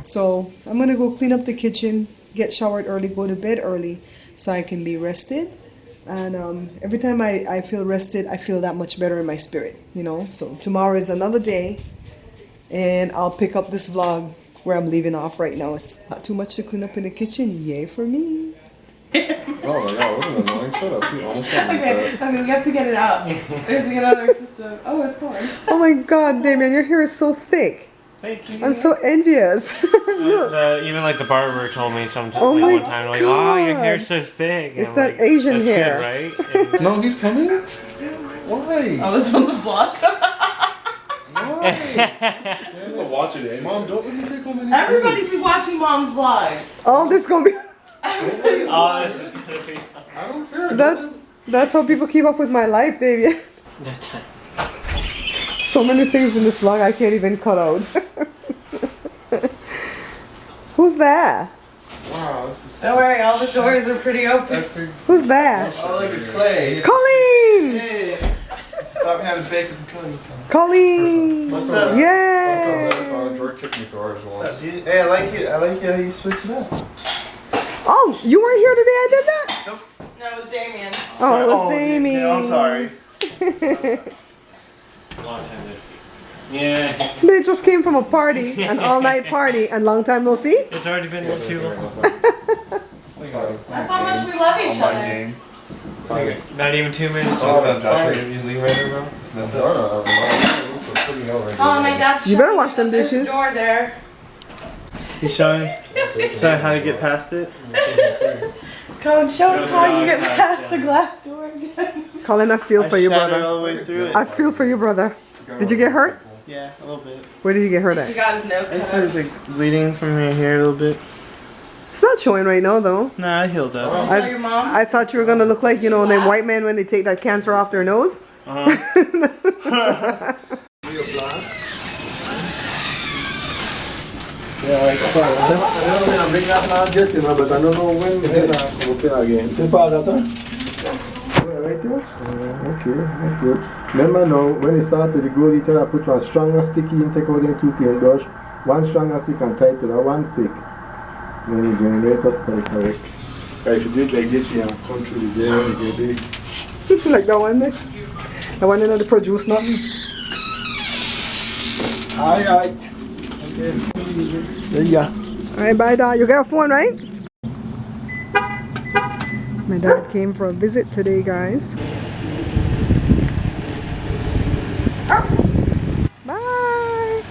So I'm gonna go clean up the kitchen, get showered early, go to bed early, so I can be rested. And every time I feel rested, I feel that much better in my spirit, you know. So tomorrow is another day, and I'll pick up this vlog where I'm leaving off right now. It's not too much to clean up in the kitchen. Yay for me. Oh my god, what an annoying setup. You almost got me Okay, we have to get it out. We have to get it out of our system. Oh, it's gone. Oh my god, Damien, your hair is so thick. Thank you. I'm so envious. Even like the barber told me sometime, Oh like my one time, like, oh, your God. hair's so thick. And It's I'm that like, Asian that's hair. good, right? No, he's coming? Why? Oh, it's on the vlog. Why? He doesn't watch it, eh? Mom, don't let me take home any Everybody food. be watching Mom's vlog. Oh, this gonna be. Oh, this is gonna be. I don't care. That's how people keep up with my life, Damien. So many things in this vlog I can't even cut out. Who's there? Wow, this is... Don't worry, all the doors are pretty open. Who's there? Oh, look, it's Clay. Colleen! Hey! Stop having bacon from Clay. Colleen! What's up? Yay! George kicked me through ours once. Hey, I like it. I like how you switch it up. Oh, you weren't here today I did that? Nope. No, it was Damien. Oh, it was Damien. Yeah, I'm sorry. Long time no see. Yeah. They just came from a party, an all-night party, and long time no see. It's already been too long. That's how much we love each other. Name. Not even 2 minutes. Joshua, you leave right there, bro? It's messed up. Oh, my dad's You better showing wash me them that there's a dishes. door there. He's showing how to get past it. Colin, show us how you get past the glass door again. Colin, I feel for you, shattered brother. all the way through it. I feel for you, brother. Did you get hurt? Yeah, a little bit. Where did you get hurt He at? got his nose This cut is like bleeding from your hair a little bit. It's not showing right now, though. Nah, I healed up. out. Tell your mom. I thought you were gonna look like, you know, them white men when they take that cancer off their nose. Yeah, it's fine. I don't know, I'm bringing up now just, you know, but I don't know when we're gonna open again. C'est pas attends. Right here? Okay, thank you. Remember now, when you start to the goal, you tell I put one stronger sticky and take out the 2 paintbrush, one stronger stick and tie to that one stick. Then you drain right up correct. If you do it like this, you come through the day when you get big. Like that one there. The one in the produce nothing. Aye. Okay. There you go. Alright, bye, Dad. You got a phone, right? My dad came for a visit today, guys. Bye.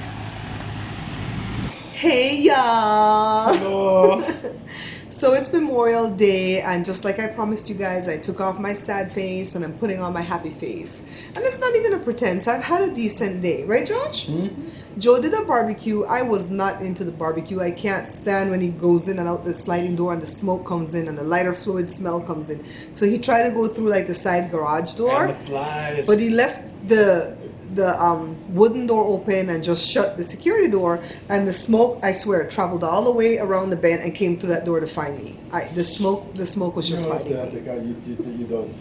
Hey, y'all. So it's Memorial Day, and just like I promised you guys, I took off my sad face and I'm putting on my happy face. And it's not even a pretense. I've had a decent day, right, Josh? Joe did a barbecue. I was not into the barbecue. I can't stand when he goes in and out the sliding door and the smoke comes in and the lighter fluid smell comes in. So he tried to go through like the side garage door. And the flies. But he left the wooden door open and just shut the security door, and the smoke, I swear, traveled all the way around the bend and came through that door to find me. The smoke was just fighting me. You don't.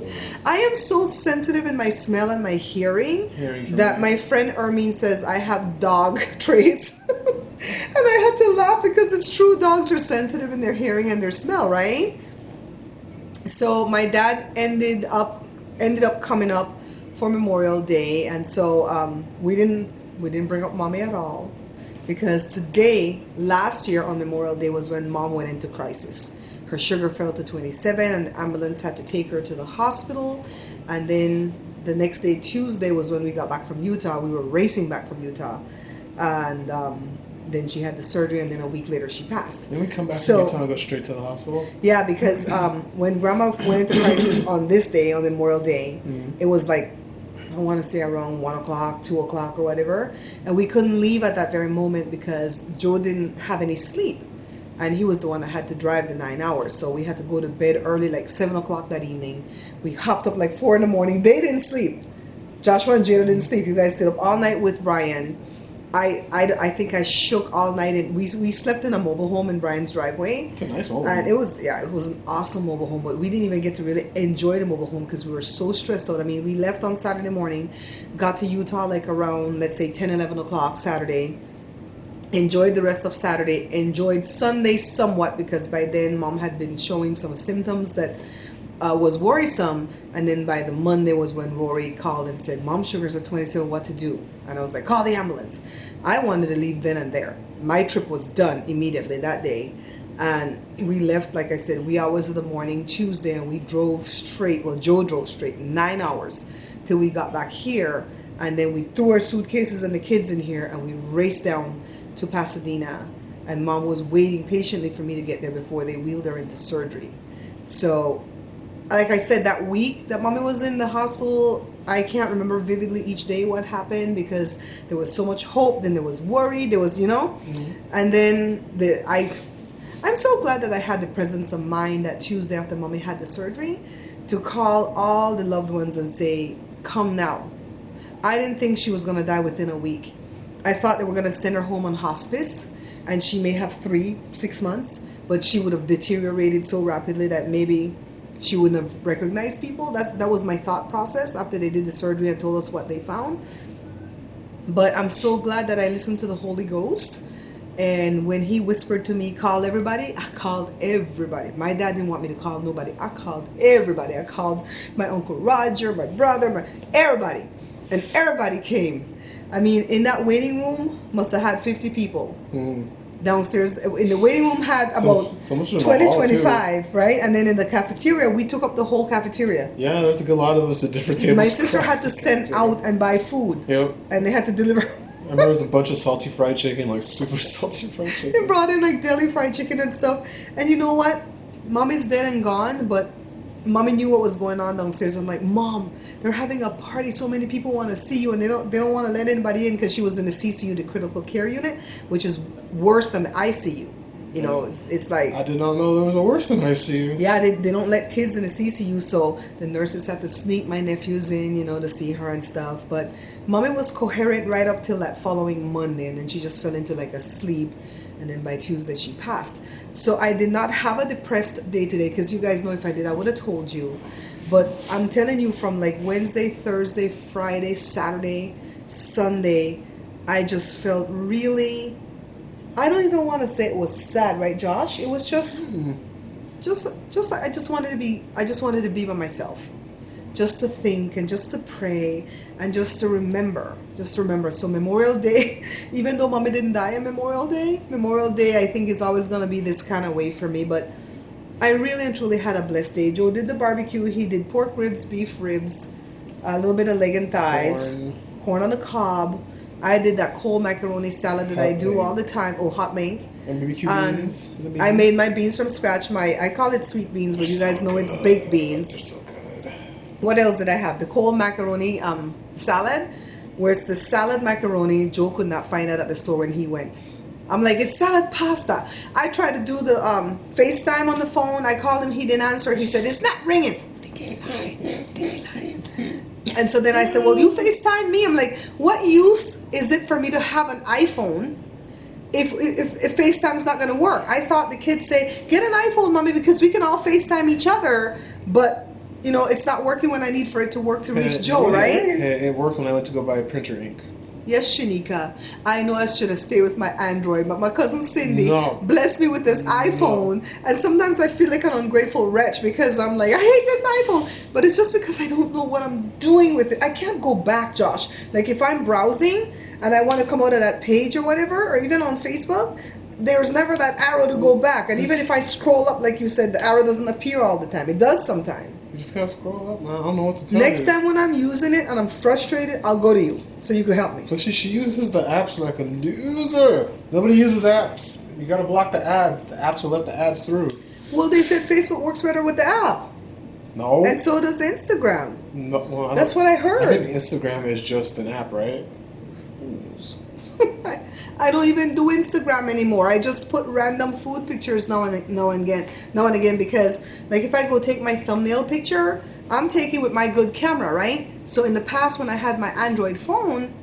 I am so sensitive in my smell and my hearing that my friend Ermine says I have dog traits. And I had to laugh because it's true. Dogs are sensitive in their hearing and their smell, right? So my dad ended up coming up for Memorial Day, and so we didn't bring up Mommy at all, because last year on Memorial Day was when Mom went into crisis. Her sugar fell to 27 and the ambulance had to take her to the hospital, and then the next day, Tuesday, was when we got back from Utah. We were racing back from Utah, and then she had the surgery, and then a week later she passed. Then we come back from Utah and go straight to the hospital? Yeah, because when Grandma went into crisis on this day, on Memorial Day, it was like, I want to say around 1 o'clock, 2 o'clock or whatever. And we couldn't leave at that very moment because Joe didn't have any sleep. And he was the one that had to drive the 9 hours. So we had to go to bed early, like 7 o'clock that evening. We hopped up like 4 in the morning. They didn't sleep. Joshua and Jada didn't sleep. You guys stayed up all night with Brian. I think I shook all night, and we slept in a mobile home in Brian's driveway. It's a nice mobile And home. it was an awesome mobile home, but we didn't even get to really enjoy the mobile home because we were so stressed out. I mean, we left on Saturday morning, got to Utah like around, let's say 10, 11 o'clock Saturday, enjoyed the rest of Saturday, enjoyed Sunday somewhat because by then mom had been showing some symptoms that was worrisome. And then by the Monday was when Rory called and said, Mom, sugars at 27, what to do? And I was like, call the ambulance. I wanted to leave then and there. My trip was done immediately that day. And we left, like I said, wee hours of the morning Tuesday, and we drove straight. Well, Joe drove straight 9 hours till we got back here. And then we threw our suitcases and the kids in here, and we raced down to Pasadena. And Mom was waiting patiently for me to get there before they wheeled her into surgery. So, like I said, that week that Mommy was in the hospital, I can't remember vividly each day what happened because there was so much hope. Then there was worry. There was, and then I'm so glad that I had the presence of mind that Tuesday after Mommy had the surgery to call all the loved ones and say, come now. I didn't think she was going to die within a week. I thought they were going to send her home on hospice and she may have 6 months, but she would have deteriorated so rapidly that maybe she wouldn't have recognized people. That was my thought process after they did the surgery and told us what they found. But I'm so glad that I listened to the Holy Ghost. And when he whispered to me, call everybody, I called everybody. My dad didn't want me to call nobody. I called everybody. I called my Uncle Roger, my brother, everybody. And everybody came. I mean, in that waiting room, must have had 50 people. Downstairs in the waiting room had about 20, 25, right? And then in the cafeteria, we took up the whole cafeteria. Yeah, there's a good lot of us at different tables. My sister had to send out and buy food. Yep. And they had to deliver. I remember there was a bunch of salty fried chicken, like super salty fried chicken. They brought in like deli fried chicken and stuff. And you know what? Mommy's dead and gone, but Mommy knew what was going on downstairs. I'm like, Mom, they're having a party. So many people want to see you, and they don't want to let anybody in because she was in the CCU, the critical care unit, which is worse than the ICU. You know, it's like... I did not know there was a worse than ICU. Yeah, they don't let kids in the CCU, so the nurses had to sneak my nephews in, to see her and stuff. But Mommy was coherent right up till that following Monday, and then she just fell into like a sleep. And then by Tuesday, she passed. So I did not have a depressed day today, because you guys know if I did, I would have told you. But I'm telling you, from like Wednesday, Thursday, Friday, Saturday, Sunday, I just felt really... I don't even want to say it was sad, right, Josh? It was just I just wanted to be by myself, just to think and just to pray and just to remember. So Memorial Day, even though Mommy didn't die on Memorial Day, I think is always going to be this kind of way for me. But I really and truly had a blessed day. Joe did the barbecue. He did pork ribs, beef ribs, a little bit of leg and thighs, corn on the cob. I did that cold macaroni salad that I do all the time. Oh, hot link. And BBQ beans. I made my beans from scratch. I call it sweet beans, but you guys know it's baked beans. They're so good. What else did I have? The cold macaroni salad, where it's the salad macaroni. Joe could not find that at the store when he went. I'm like, it's salad pasta. I tried to do the FaceTime on the phone. I called him. He didn't answer. He said, it's not ringing. And so then I said, well, you FaceTime me. I'm like, what use is it for me to have an iPhone if FaceTime's not going to work? I thought the kids say, get an iPhone, Mommy, because we can all FaceTime each other. But, it's not working when I need for it to work to reach Joe, right? It worked when I went to go buy printer ink. Yes, Shanika. I know I should have stayed with my Android, but my cousin Cindy blessed me with this iPhone. And sometimes I feel like an ungrateful wretch because I'm like, I hate this iPhone. But it's just because I don't know what I'm doing with it. I can't go back, Josh. Like if I'm browsing and I want to come out of that page or whatever, or even on Facebook, there's never that arrow to go back. And even if I scroll up, like you said, the arrow doesn't appear all the time. It does sometimes. You just gotta scroll up, man. I don't know what to tell you. Next time when I'm using it and I'm frustrated, I'll go to you so you can help me. Plus, she uses the apps like a loser. Nobody uses apps. You gotta block the ads. The apps will let the ads through. Well, they said Facebook works better with the app. No. And so does Instagram. No, well, that's what I heard. I think Instagram is just an app, right? I don't even do Instagram anymore. I just put random food pictures now and again because, like, if I go take my thumbnail picture, I'm taking with my good camera, right? So in the past, when I had my Android phone,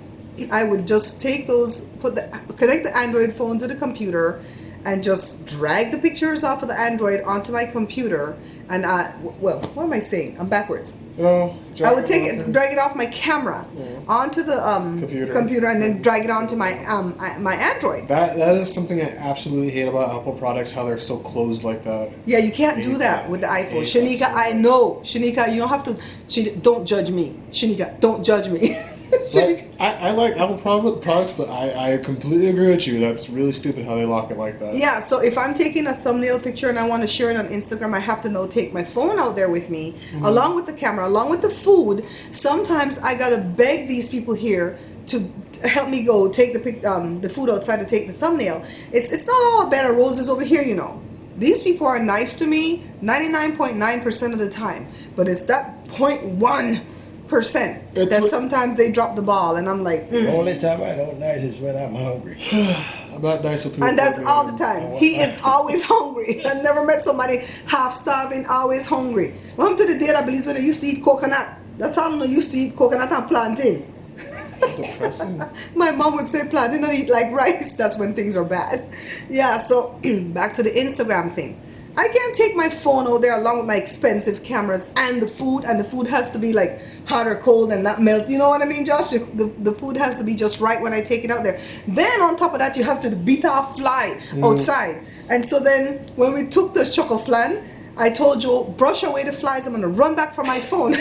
I would just take those, connect the Android phone to the computer, and just drag the pictures off of the Android onto my computer. And what am I saying? I'm backwards. No, I would take it, drag it off my camera onto the computer, and then drag it onto my my Android. That is something I absolutely hate about Apple products. How they're so closed like that. Yeah, you can't do that with the iPhone. Shanika, I know. Shanika, you don't have to. Don't judge me. Shanika, don't judge me. I like Apple products, but I completely agree with you. That's really stupid how they lock it like that. Yeah, so if I'm taking a thumbnail picture and I want to share it on Instagram, I have to now take my phone out there with me, along with the camera, along with the food. Sometimes I gotta beg these people here to help me go take the food outside to take the thumbnail. It's not all bed of roses over here, you know. These people are nice to me 99.9% of the time, but it's that 0.1% that sometimes they drop the ball, and I'm like, The only time I don't nice is when I'm hungry. I'm not nice with people. and that's all the time. He is always hungry. I've never met somebody half starving, always hungry. Welcome to the day that I believe when they used to eat coconut. That's how they used to eat coconut and plantain. Depressing. My mom would say plantain and eat like rice. That's when things are bad. Yeah, so back to the Instagram thing. I can't take my phone out there along with my expensive cameras and the food has to be like hot or cold and not melt. You know what I mean, Josh? The food has to be just right when I take it out there. Then on top of that, you have to beat off fly outside. And so then when we took the choco flan, I told Joe, brush away the flies. I'm going to run back for my phone.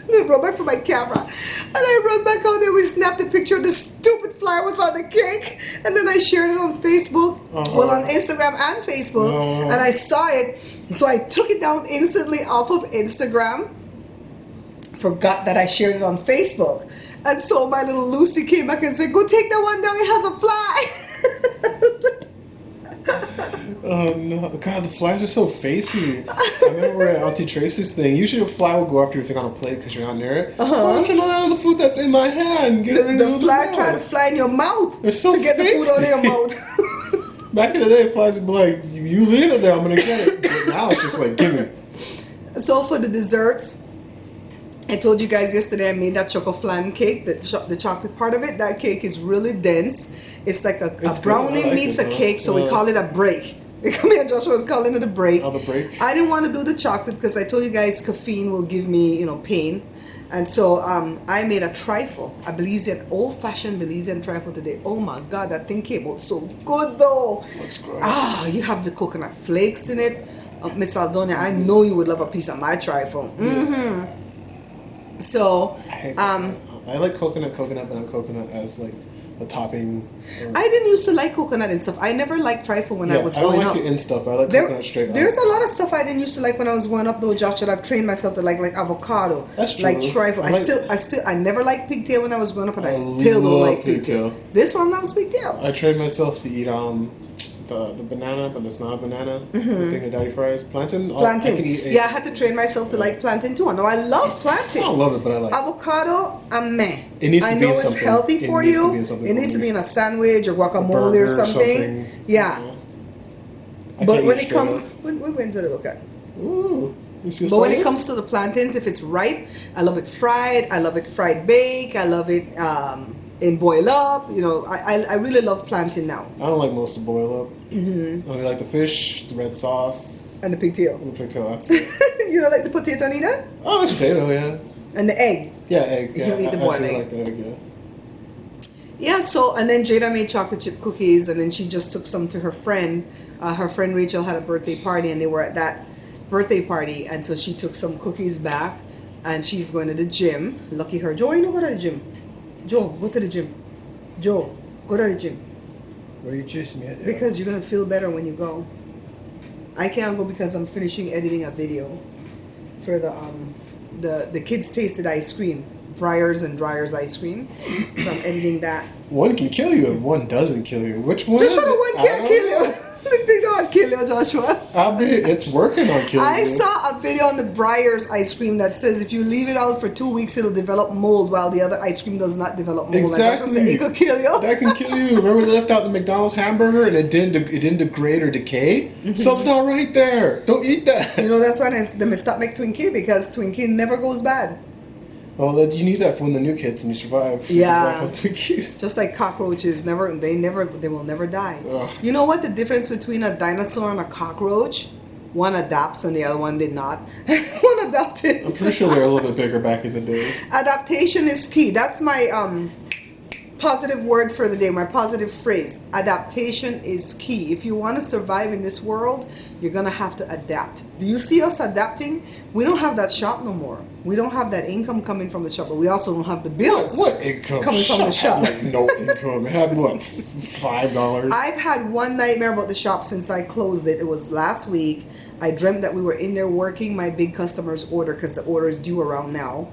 Run back for my camera. And I run back out there. We snapped a picture. The stupid fly was on the cake. And then I shared it on Facebook. Well, on Instagram and Facebook. And I saw it. So I took it down instantly off of Instagram. Forgot that I shared it on Facebook. And so my little Lucy came back and said, go take that one down. It has a fly. Oh no! God, the flies are so facey. I remember at Auntie Tracy's thing. Usually, a fly will go after your thing on a plate because you're not near it. I'm trying to land on the food that's in my hand. The fly tried to fly in your mouth. They're so to get facey. the food out of your mouth. Back in the day, flies would be like, "You leave it there, I'm gonna get it." But now it's just like, "Give me." So for the desserts, I told you guys yesterday I made that choco flan cake, the chocolate part of it. That cake is really dense. It's like a brownie meets a cake, so we call it a break. Me and Joshua was calling it a break. Oh, the break. I didn't want to do the chocolate because I told you guys caffeine will give me, pain. And so I made a trifle, old-fashioned Belizean trifle today. Oh my God, that thing came out so good though. Looks gross. You have the coconut flakes in it. Miss Aldonia, I know you would love a piece of my trifle. Mm-hmm. So, I like coconut, but not coconut as like a topping. I didn't used to like coconut and stuff. I never liked trifle when I was growing up. I don't like it in stuff. I like coconut straight up. There's a lot of stuff I didn't used to like when I was growing up though, Josh, that I've trained myself to like avocado. That's true. Like trifle. I never liked pigtail when I was growing up, and I still don't like pigtail. This one loves pigtail. I trained myself to eat the banana, but it's not a banana. The thing that Daddy fries. Plantain. Plantain. I had to train myself to like plantain too. No, I love plantain. I don't love it, but I like it. Avocado, I'm meh. It needs to I be know in it's something. healthy for you. It needs to be in a sandwich or guacamole or something. Yeah. But when it comes, when's it to look at? Ooh. But when it comes to the plantains, if it's ripe, I love it fried. I love it fried bake. I love it in boil up. I really love plantain now. I don't like most of boil up. I only like the fish, the red sauce, and the pigtail. The pigtail, that's it. You don't like the potato neither? Oh, the potato, yeah. And the egg. Yeah, egg. Yeah, You eat the boiled egg. I like the egg, yeah. Yeah, so, and then Jada made chocolate chip cookies, and then she just took some to her friend. Her friend Rachel had a birthday party, and they were at that birthday party, and so she took some cookies back, and she's going to the gym. Lucky her. Joe, you know, go to the gym. Joe, go to the gym. Joe, go to the gym. Where are you chasing me at? Because you're going to feel better when you go. I can't go because I'm finishing editing a video for the kids tasted ice cream. Briars and Dryers ice cream. So I'm editing that. One can kill you and one doesn't kill you. Which one? Joshua, one can't kill you. They don't kill you, Joshua. It's working on killing you. I saw a video on the Briars ice cream that says if you leave it out for 2 weeks, it'll develop mold, while the other ice cream does not develop mold. Exactly. Like it could kill you. That can kill you. Remember they left out the McDonald's hamburger and it didn't degrade or decay? Something's not right there. Don't eat that. That's why they stop make Twinkie, because Twinkie never goes bad. Well, you need that for when the new kids and you survive. So Yeah. you survive on Twinkies. Just like cockroaches, they will never die. Ugh. You know what the difference between a dinosaur and a cockroach? One adapts and the other one did not. One adapted. I'm pretty sure they were a little bit bigger back in the day. Adaptation is key. That's my positive word for the day, my positive phrase. Adaptation is key. If you want to survive in this world, you're going to have to adapt. Do you see us adapting? We don't have that shop no more. We don't have that income coming from the shop, but we also don't have the bills. What income? Coming from the shop. Like no income. It had what, $5? I've had one nightmare about the shop since I closed it. It was last week. I dreamt that we were in there working my big customer's order because the order is due around now.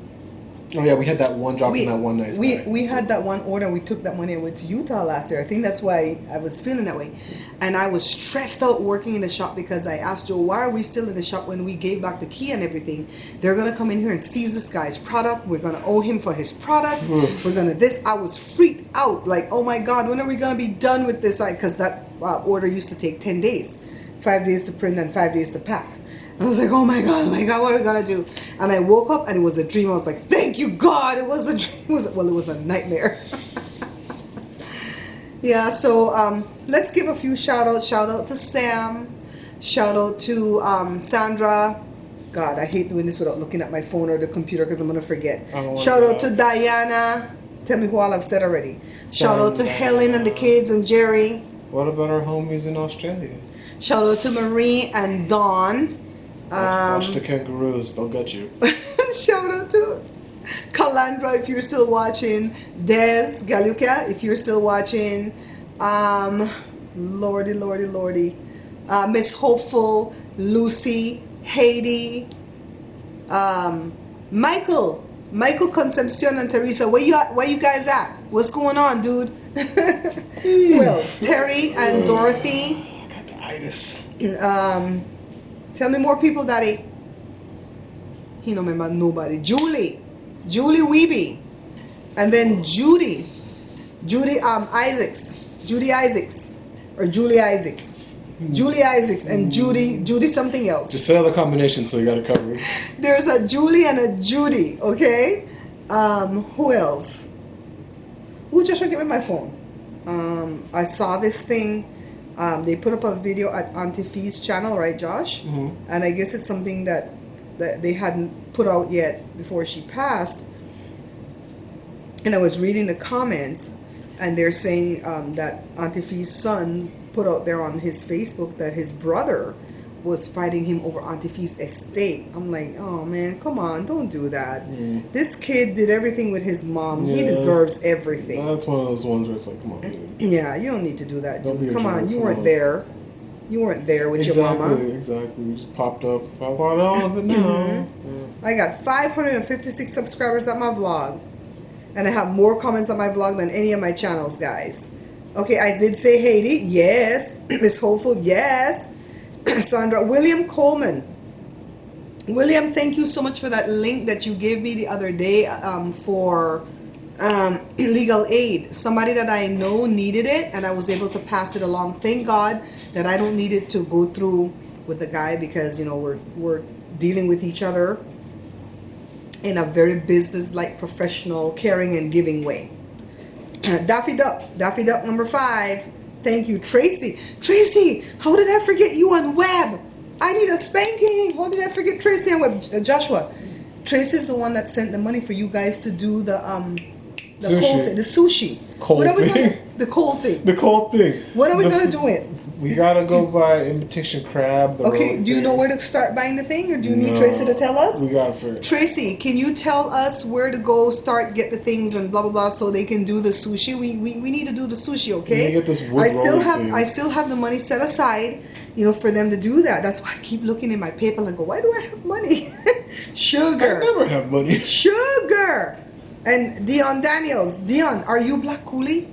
Oh yeah, we had that one job from that one nice guy. We had that one order and we took that money and went to Utah last year. I think that's why I was feeling that way. And I was stressed out working in the shop because I asked Joe, why are we still in the shop when we gave back the key and everything? They're going to come in here and seize this guy's product. We're going to owe him for his products. We're going to this. I was freaked out. Like, oh my God, when are we going to be done with this? Because that order used to take 10 days. 5 days to print and 5 days to pack. I was like, oh my God, what are we gonna do? And I woke up and it was a dream. I was like, thank you, God, it was a dream. It was a nightmare. Yeah, so let's give a few shout outs. Shout out to Sam. Shout out to Sandra. God, I hate doing this without looking at my phone or the computer because I'm gonna forget. Shout out to Diana. Tell me who all I've said already. Shout out to Helen and the kids and Jerry. What about our homies in Australia? Shout out to Marie and Dawn. Watch the kangaroos, they'll get you. Shout out to Calandra if you're still watching. Des Galuka if you're still watching. Lordy. Miss Hopeful, Lucy, Haiti, Michael Concepcion and Teresa. Where you guys at? What's going on, dude? Who else? Terry and Dorothy. I got the itis. Tell me more people, Daddy. He don't remember nobody. Julie Weeby, and then Judy Isaacs, and Judy something else. Just say all the combinations so you got it covered. There's a Julie and a Judy. Okay. Who else? Ooh, Joshua, give me my phone. I saw this thing. They put up a video at Auntie Fee's channel, right, Josh? Mm-hmm. And I guess it's something that they hadn't put out yet before she passed. And I was reading the comments, and they're saying that Auntie Fee's son put out there on his Facebook that his brother was fighting him over Auntie Fee's estate. I'm like, oh man, come on, don't do that. This kid did everything with his mom. Yeah. He deserves everything. That's one of those ones where it's like, come on, dude. Yeah, you don't need to do that, dude. Come on, you weren't there. You weren't there with your mama. Exactly. You just popped up. I want all of it now. I got 556 subscribers on my vlog. And I have more comments on my vlog than any of my channels, guys. Okay, I did say Haiti. Yes. Miss Hopeful. Yes. Sandra. William Coleman. William, thank you so much for that link that you gave me the other day for legal aid. Somebody that I know needed it, and I was able to pass it along. Thank God that I don't need it to go through with the guy, because you know we're dealing with each other in a very business-like, professional, caring and giving way. Daffy Duck number 5. Thank you, Tracy. Tracy, how did I forget you on web? I need a spanking. How did I forget Tracy on web? Joshua, Tracy's the one that sent the money for you guys to do the sushi. The cold thing. The cold thing. When are we gonna do it? We gotta go buy imitation crab. Okay, do you know where to start buying the thing, or do you need Tracy to tell us? We gotta figure it. Tracy, can you tell us where to go, get the things and blah blah blah, so they can do the sushi? We need to do the sushi, okay? Get this I still have the money set aside, you know, for them to do that. That's why I keep looking in my PayPal and go, why do I have money? Sugar. I never have money. Sugar. And Dion Daniels. Dion, are you Black Coolie?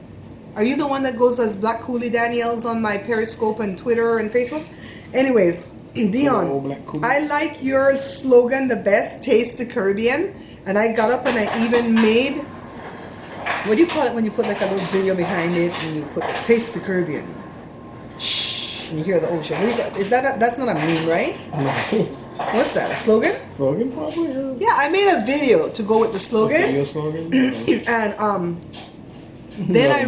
Are you the one that goes as Black Coolie Daniels on my Periscope and Twitter and Facebook? Anyways, Dion, I like your slogan the best, Taste the Caribbean. And I got up and I even made, what do you call it when you put like a little video behind it and you put Taste the Caribbean? Shh, and you hear the ocean. That's not a meme, right? No. What's that? A slogan? Slogan, probably. Yeah. Yeah, I made a video to go with the slogan. Video slogan. And then I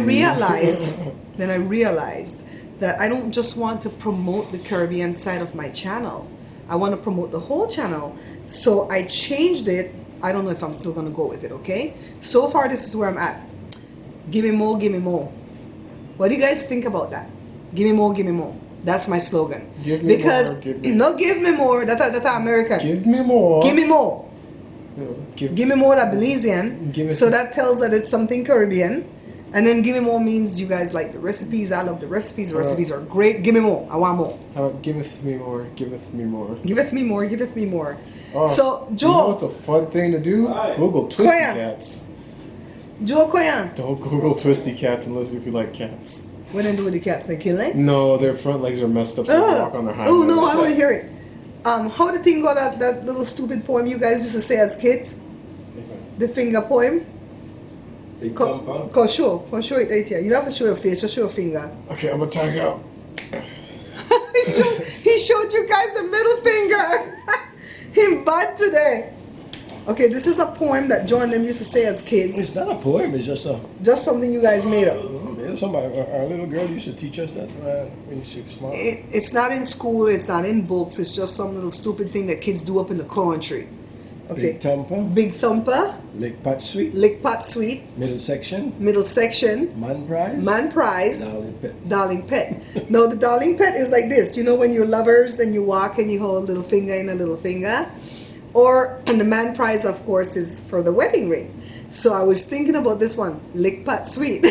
realized that I don't just want to promote the Caribbean side of my channel. I want to promote the whole channel. So I changed it. I don't know if I'm still going to go with it, okay? So far, this is where I'm at. Give me more, give me more. What do you guys think about that? Give me more, give me more. That's my slogan. Give me because more, give me no, give me more. That's American. Give me more. Give me more. Yeah, give me more, that Belizean. So that tells that it's something Caribbean. And then give me more means you guys like the recipes. I love the recipes. The recipes are great. Give me more. I want more. How about giveth me more, giveth me more. Giveth me more, giveth me more. Oh, so, Joe. You know what's a fun thing to do? Google Twisty Cats. Joe Koyan. Don't Google Twisty Cats unless if you like cats. What do they do with the cats? They kill it? No, their front legs are messed up so they walk on their hind legs. Oh, legs. no, I want to hear it. How the thing go that little stupid poem you guys used to say as kids? The finger poem? Show it right here. You don't have to show your face, just show your finger. Okay, I'm gonna tag out. he showed you guys the middle finger. Him bad today. Okay, this is a poem that Joe and them used to say as kids. It's not a poem, it's just something you guys made up. Somebody, our little girl used to teach us that when she was small. It's not in school, it's not in books, it's just some little stupid thing that kids do up in the country. Okay. Big thumper. Big thumper. Lick pot sweet. Lick pot sweet. Middle section. Middle section. Man prize. Man prize. Darling pet. Darling pet. No, the darling pet is like this. You know when you're lovers and you walk and you hold a little finger in a little finger? And the man prize, of course, is for the wedding ring. So I was thinking about this one. Lick pot sweet.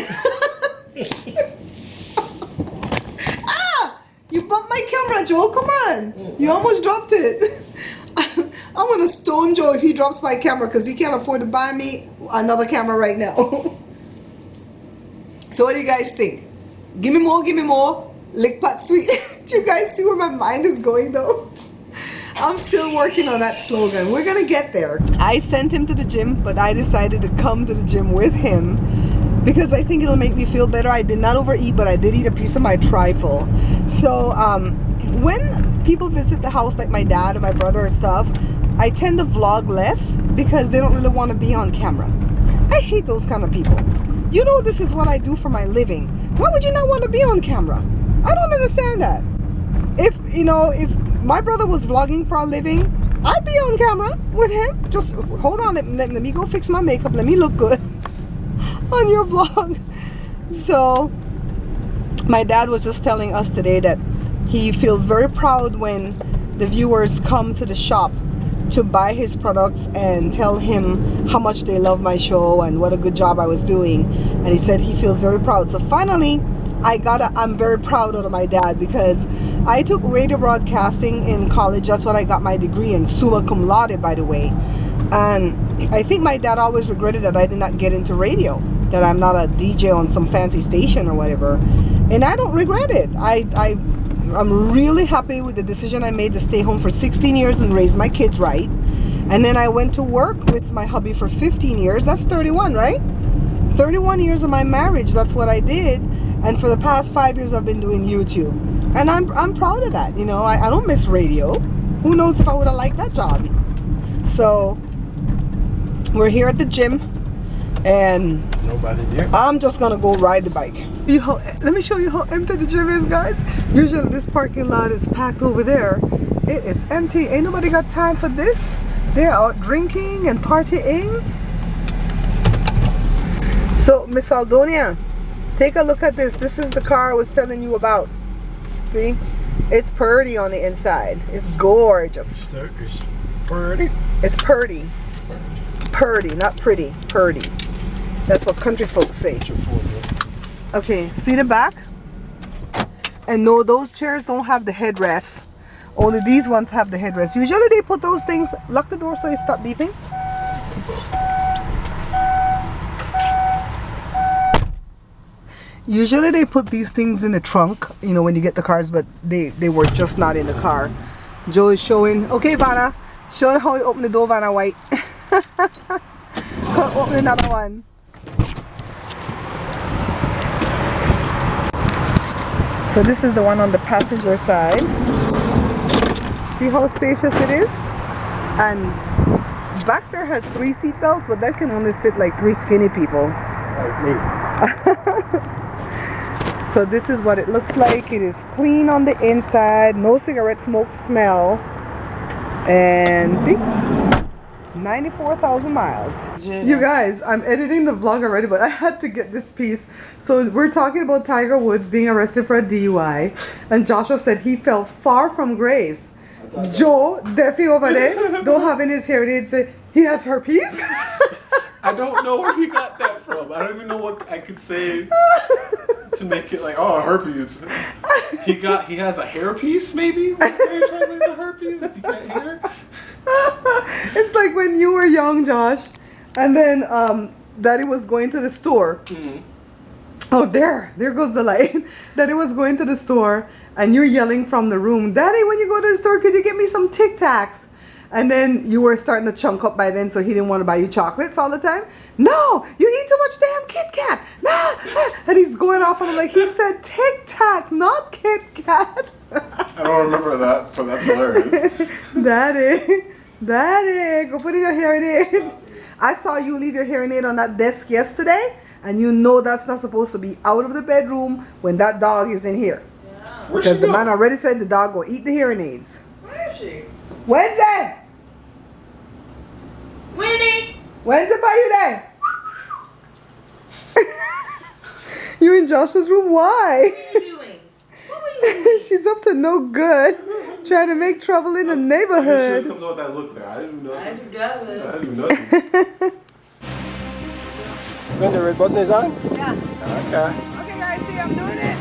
You bumped my camera, Joe. Come on. You almost dropped it. I'm going to stone Joe if he drops my camera because he can't afford to buy me another camera right now. So what do you guys think? Give me more. Lick pot sweet. Do you guys see where my mind is going though? I'm still working on that slogan. We're going to get there. I sent him to the gym, but I decided to come to the gym with him because I think it'll make me feel better. I did not overeat, but I did eat a piece of my trifle. So when people visit the house, like my dad and my brother and stuff, I tend to vlog less because they don't really want to be on camera. I hate those kind of people. You know this is what I do for my living. Why would you not want to be on camera? I don't understand that. If my brother was vlogging for a living, I'd be on camera with him. Just hold on, let me go fix my makeup. Let me look good on your vlog. So my dad was just telling us today that he feels very proud when the viewers come to the shop to buy his products and tell him how much they love my show and what a good job I was doing. And he said he feels very proud. So finally, I'm very proud of my dad because I took radio broadcasting in college. That's what I got my degree in, summa cum laude, by the way. And I think my dad always regretted that I did not get into radio, that I'm not a DJ on some fancy station or whatever. And I don't regret it. I'm really happy with the decision I made to stay home for 16 years and raise my kids right. And then I went to work with my hubby for 15 years. That's 31, right? 31 years of my marriage, that's what I did. And for the past 5 years, I've been doing YouTube. And I'm proud of that. I don't miss radio. Who knows if I would have liked that job. So we're here at the gym. And nobody there. I'm just gonna go ride the bike. Let me show you how empty the gym is, guys. Usually this parking lot is packed over there. It is empty. Ain't nobody got time for this. They're out drinking and partying. So Miss Aldonia, take a look at this. This is the car I was telling you about. See? It's purdy on the inside. It's gorgeous. It's purdy. It's purdy. Purdy, not pretty. Purdy. That's what country folks say. Okay, see the back? And no, those chairs don't have the headrests. Only these ones have the headrest. Usually they put those things, lock the door so it stops beeping. Usually they put these things in the trunk, when you get the cars, but they were just not in the car. Joe is showing, okay Vanna, show how you open the door, Vanna White. Come open another one. So this is the one on the passenger side. See how spacious it is? And back there has 3 seat belts, but that can only fit like 3 skinny people. Like me. So this is what it looks like. It is clean on the inside, no cigarette smoke smell. And see? 94,000 miles. You guys, I'm editing the vlog already, but I had to get this piece. So we're talking about Tiger Woods being arrested for a DUI, and Joshua said he felt far from grace. Joe, Defi over there, don't have in his hair, and he'd say he has herpes. I don't know where he got that from. I don't even know what I could say to make it like, oh, herpes. He has a hairpiece, maybe? What translates to herpes if you can't hear? It's like when you were young, Josh, and then Daddy was going to the store. Oh, there goes the light. Daddy was going to the store, and you're yelling from the room, Daddy, when you go to the store, could you get me some Tic Tacs? And then you were starting to chunk up by then, so he didn't want to buy you chocolates all the time. No, you eat too much damn Kit Kat. Nah. And he's going off on him like, he said Tic Tac, not Kit Kat. I don't remember that, but that's hilarious. Daddy, go put in your hearing aid. I saw you leave your hearing aid on that desk yesterday, and you know that's not supposed to be out of the bedroom when that dog is in here. Yeah. Because the man already said the dog will eat the hearing aids. Where is she? Wednesday! Winnie! Wednesday, are you there? You in Joshua's room? Why? What are you doing? What were you doing? She's up to no good. Trying to make trouble in the She just neighborhood. comes with that look there. I didn't know. I do that. I didn't do nothing. When the red button is on? Yeah. Okay. Okay, guys, see, I'm doing it.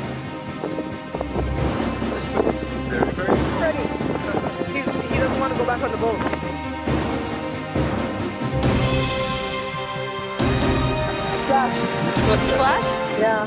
Very, very. Ready. He doesn't want to go back on the boat. Splash. Splash? Yeah.